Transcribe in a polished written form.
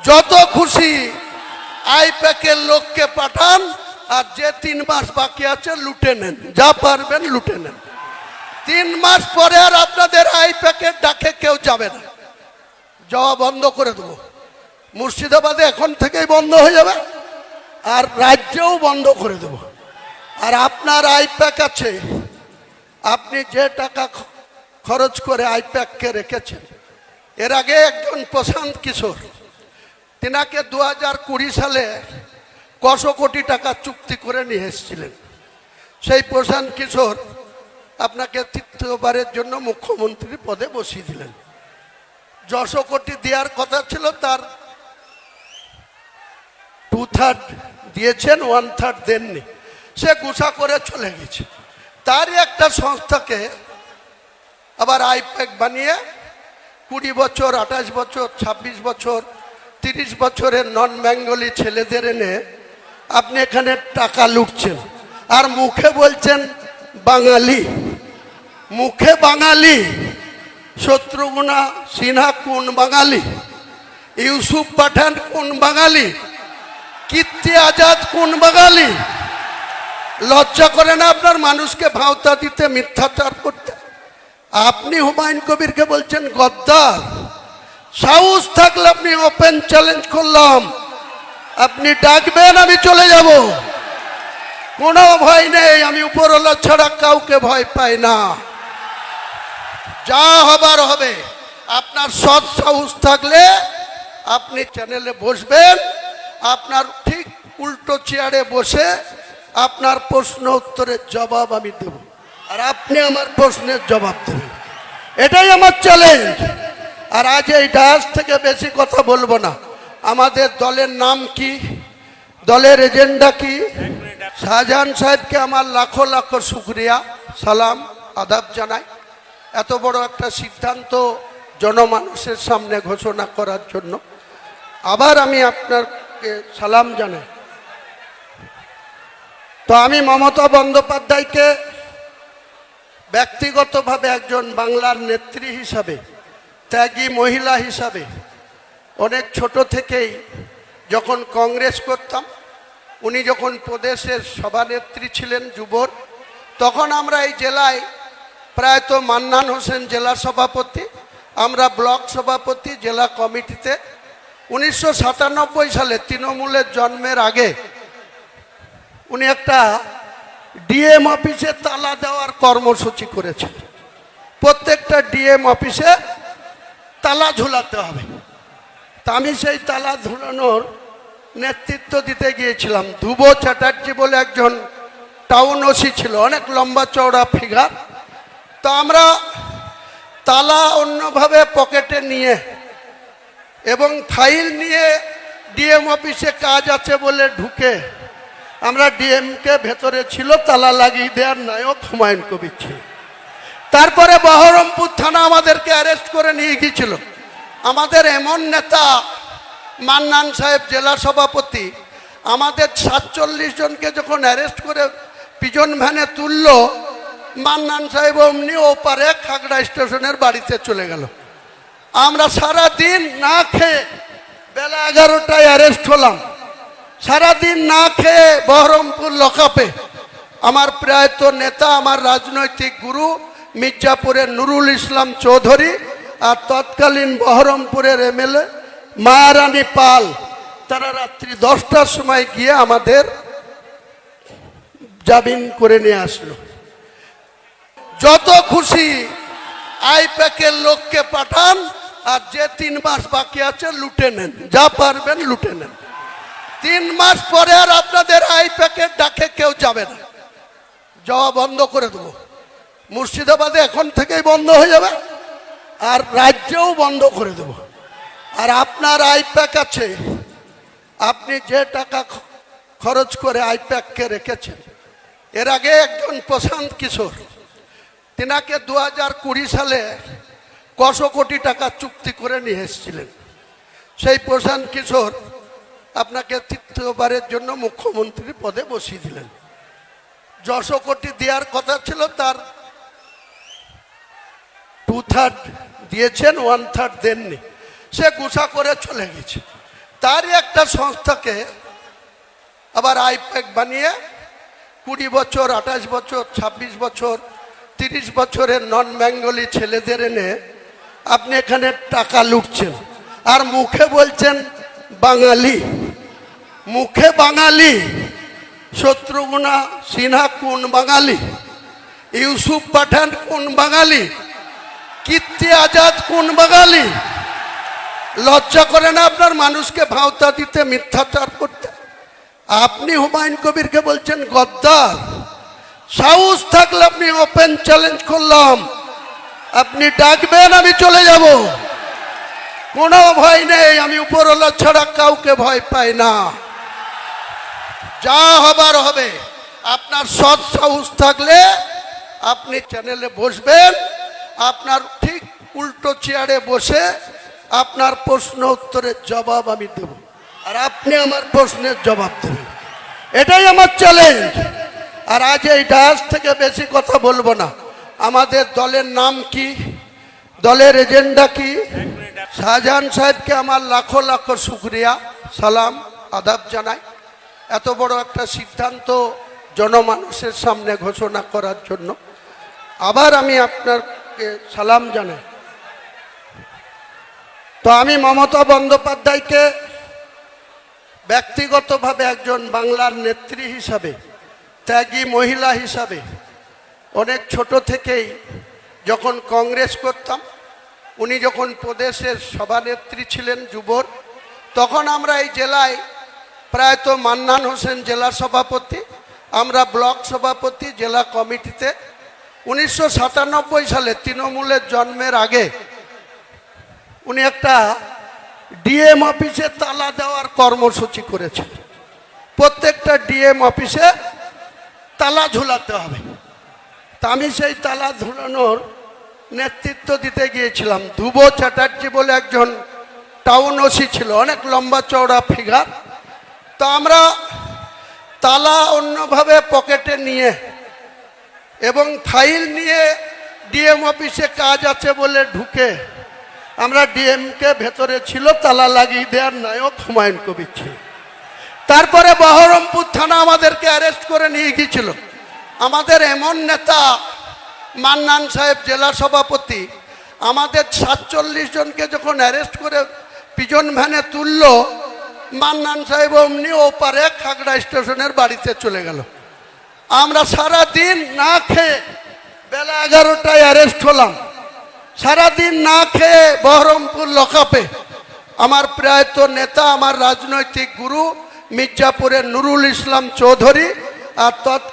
যত খুশি আইপ্যাকের লোককে পাঠান, আর যে 3 মাস বাকি আছে লুটে নেন, যা পারবেন লুটে নেন। 3 মাস পরে আর আপনাদের আইপ্যাকের ডাকে কেউ যাবে না, যাওয়া বন্ধ করে দেবো। মুর্শিদাবাদে এখন থেকেই বন্ধ হয়ে যাবে, আর রাজ্যেও বন্ধ করে দেব। আর আপনার আইপ্যাক আছে, আপনি যে টাকা খরচ করে আইপ্যাককে রেখেছেন, এর আগে একজন প্রশান্ত কিশোর, তিনাকে 2020 সালে কশো কোটি টাকা চুক্তি করে নিয়ে এসেছিলেন। সেই প্রশান্ত কিশোর আপনাকে তৃতীয়বারের জন্য মুখ্যমন্ত্রী পদে বসিয়ে দিলেন। 100 কোটি দেওয়ার কথা ছিল, তার 2/3 দিয়েছেন, 1/3 দেননি। সে গুছা করে চলে গেছে। তারই একটা সংস্থাকে আবার আইপ্যাক বানিয়ে 20 বছর, 28 বছর, 26 বছর, 30 বছরের নন বেঙ্গলি ছেলেদের এনে আপনি এখানে টাকা লুটছেন, আর মুখে বলছেন বাঙালি। মুখে বাঙালি। শত্রুঘ্ন সিনহা কোন বাঙালি? ইউসুফ পাঠান কোন বাঙালি? কীর্তি আজাদ কোন বাঙালি? লজ্জা করে না আপনার মানুষকে ভাওতা দিতে, মিথ্যাচার করতে? আপনি হুমায়ুন কবিরকে বলছেন গদ্দার। সাহস থাকলে আপনি ওপেন চ্যালেঞ্জ করলাম, আপনি ডাকবেন, আমি চলে যাব, কোনো ভয় নেই। আমি উপরওয়ালা ছাড়া কাউকে ভয় পাই না। যা হবার হবে। আপনার সৎ সাহস থাকলে আপনি চ্যানেলে বসবেন, আপনার ঠিক উল্টো চেয়ারে বসে আপনার প্রশ্ন উত্তরের জবাব আমি দেব, আর আপনি আমার প্রশ্নের জবাব দেবেন। এটাই আমার চ্যালেঞ্জ। আর আজ এই ডায়াস থেকে বেশি কথা বলবো না। আমাদের দলের নাম কি, দলের এজেন্ডা কি? শাহজাহান সাহেবকে আমার লাখো লাখো শুকরিয়া, সালাম, আদাব জানাই, এত বড় একটা সিদ্ধান্ত জনমানুষের সামনে ঘোষণা করার জন্য। আবার আমি আপনাকে সালাম জানাই। তো আমি মমতা বন্দ্যোপাধ্যায়কে ব্যক্তিগতভাবে একজন বাংলার নেত্রী হিসাবে, ত্যাগী মহিলা হিসাবে, অনেক ছোট থেকেই যখন কংগ্রেস করতাম, উনি যখন প্রদেশের সভানেত্রী ছিলেন যুবর, তখন আমরা এই জেলায় প্রায়ত মান্নান হোসেন জেলা সভাপতি, আমরা ব্লক সভাপতি জেলা কমিটিতে। 1997 সালে তৃণমূলের জন্মের আগে উনি একটা ডিএম অফিসে তালা দেওয়ার কর্মসূচি করেছেন। প্রত্যেকটা ডিএম অফিসে তালা ঝুলাতে হবে। তা আমি সেই তালা ঝুলানোর নেতৃত্ব দিতে গিয়েছিলাম। ধ্রুব চ্যাটার্জি বলে একজন টাউন ওসি ছিল, অনেক লম্বা চওড়া ফিগার। তো আমরা তালা অন্যভাবে পকেটে নিয়ে এবং ফাইল নিয়ে ডিএম অফিসে কাজ আছে বলে ঢুকে আমরা ডিএমকে ভেতরে ছিল, তালা লাগিয়ে দেওয়ার নায়ক হুমায়ুন কবির ছিল। তারপরে বহরমপুর থানা আমাদেরকে অ্যারেস্ট করে নিয়ে গিয়েছিল। আমাদের এমন নেতা মান্নান সাহেব জেলা সভাপতি, আমাদের 47 জনকে যখন অ্যারেস্ট করে পিজন ভ্যানে তুলল, মান্নান সাহেব অমনি ওপারে খাগড়া স্টেশনের বাড়িতে চলে গেল। আমরা সারা দিন না খেয়ে, বেলা 11টায় অ্যারেস্ট হলাম, সারাদিন না খেয়ে বহরমপুর লকআপে। আমার প্রয়াত নেতা, আমার রাজনৈতিক গুরু মির্জাপুরের নুরুল ইসলাম চৌধুরী আর তৎকালীন বহরমপুরের এমএলএ মায়ারানী পাল, তারা রাত্রি 10টার সময় গিয়ে আমাদের জামিন করে নিয়ে আসলো। যত খুশি আইপ্যাকের লোককে পাঠান, আর যে 3 মাস বাকি আছে লুটে নেন, যা পারবেন লুটে নেন। 3 মাস পরে আর আপনাদের আইপ্যাকের ডাকে কেউ যাবে না, যাওয়া বন্ধ করে দেবো। মুর্শিদাবাদে এখন থেকেই বন্ধ হয়ে যাবে, আর রাজ্যেও বন্ধ করে দেব। আর আপনার আইপ্যাক আছে, আপনি যে টাকা খরচ করে আইপ্যাককে রেখেছেন, এর আগে একজন প্রশান্ত কিশোর, তিনাকে 2020 সালে কশো কোটি টাকা চুক্তি করে নিয়ে এসেছিলেন। সেই প্রশান্ত কিশোর আপনাকে তৃতীয়বারের জন্য মুখ্যমন্ত্রী পদে বসিয়ে দিলেন। 100 কোটি দেওয়ার কথা ছিল, তার 2/3 দিয়েছেন, 1/3 দেননি। সে গুছা করে চলে গেছে। তারই একটা সংস্থাকে আবার আইপ্যাক বানিয়ে 20 বছর 28 বছর 26 বছর 30 বছরের নন বেঙ্গলি ছেলেদের এনে আপনি এখানে টাকা লুটছেন, আর মুখে বলছেন বাঙালি। মুখে বাঙালি। শত্রুঘ্না সিনহা কোন বাঙালি? ইউসুফ পাঠান কোন বাঙালি? কীর্তি আজাদ কোন বাঙালি? লজ্জা করে না আপনার মানুষকে ভাওতা দিতে, মিথ্যাচার করতে? আপনি হুমায়ুন কবিরকে বলছেন গদ্দার। সাহস থাকলে আপনি ওপেন চ্যালেঞ্জ করলাম, আপনি ডাকবেন, আমি চলে যাব, কোনো ভয় নেই। আমি উপরওয়ালা ছাড়া কাউকে ভয় পাই না। যা হবার হবে। আপনার সৎ সাহস থাকলে আপনি চ্যানেলে বসবেন, আপনার ঠিক উল্টো চেয়ারে বসে আপনার প্রশ্ন উত্তরের জবাব আমি দেব, আর আপনি আমার প্রশ্নের জবাব দেবেন। এটাই আমার চ্যালেঞ্জ। আর আজ এই ডায়াস থেকে বেশি কথা বলবো না। আমাদের দলের নাম কি, দলের এজেন্ডা কি? শাহজাহান সাহেবকে আমার লাখো লাখো শুকরিয়া, সালাম, আদাব জানাই এত বড় একটা সিদ্ধান্ত জনমানুষের সামনে ঘোষণা করার জন্য। আবার আমি আপনাকে সালাম জানাই। তো আমি মমতা বন্দ্যোপাধ্যায়কে ব্যক্তিগতভাবে একজন বাংলার নেত্রী হিসাবে, ত্যাগী মহিলা হিসাবে, অনেক ছোট থেকেই যখন কংগ্রেস করতাম, উনি যখন প্রদেশের সভানেত্রী ছিলেন যুবর, তখন আমরা এই জেলায় প্রায়ত মান্নান হোসেন জেলা সভাপতি, আমরা ব্লক সভাপতি জেলা কমিটিতে। 1997 সালে তৃণমূলের জন্মের আগে উনি একটা ডিএম অফিসে তালা দেওয়ার কর্মসূচি করেছেন। প্রত্যেকটা ডিএম অফিসে তালা ঝুলাতে হবে। তা আমি সেই তালা ঝুলানোর নেতৃত্ব দিতে গিয়েছিলাম। ধ্রুব চ্যাটার্জি বলে একজন টাউন ওসি ছিল, অনেক লম্বা চওড়া ফিগার। তো আমরা তালা অন্যভাবে পকেটে নিয়ে এবং ফাইল নিয়ে ডিএম অফিসে কাজ আছে বলে ঢুকে আমরা ডিএমকে ভেতরে ছিল তালা লাগিয়ে দেওয়ার নায়ক হুমায়ুন কবির ছিল। তারপরে বহরমপুর থানা আমাদেরকে অ্যারেস্ট করে নিয়ে গিয়েছিল। আমাদের এমন নেতা মান্নান সাহেব জেলা সভাপতি, আমাদের 47 জনকে যখন অ্যারেস্ট করে পিজন ভ্যানে তুলল, মান্নান সাহেব অমনি ওপারে খাগড়া স্টেশনের বাড়িতে চলে গেল। আমরা সারা দিন না খেয়ে, বেলা 11টায় অ্যারেস্ট হলাম, সারাদিন না খেয়ে বহরমপুর লকআপে। আমার প্রায়ত নেতা, আমার রাজনৈতিক গুরু মির্জাপুরের নুরুল ইসলাম চৌধুরী আর তৎকালীন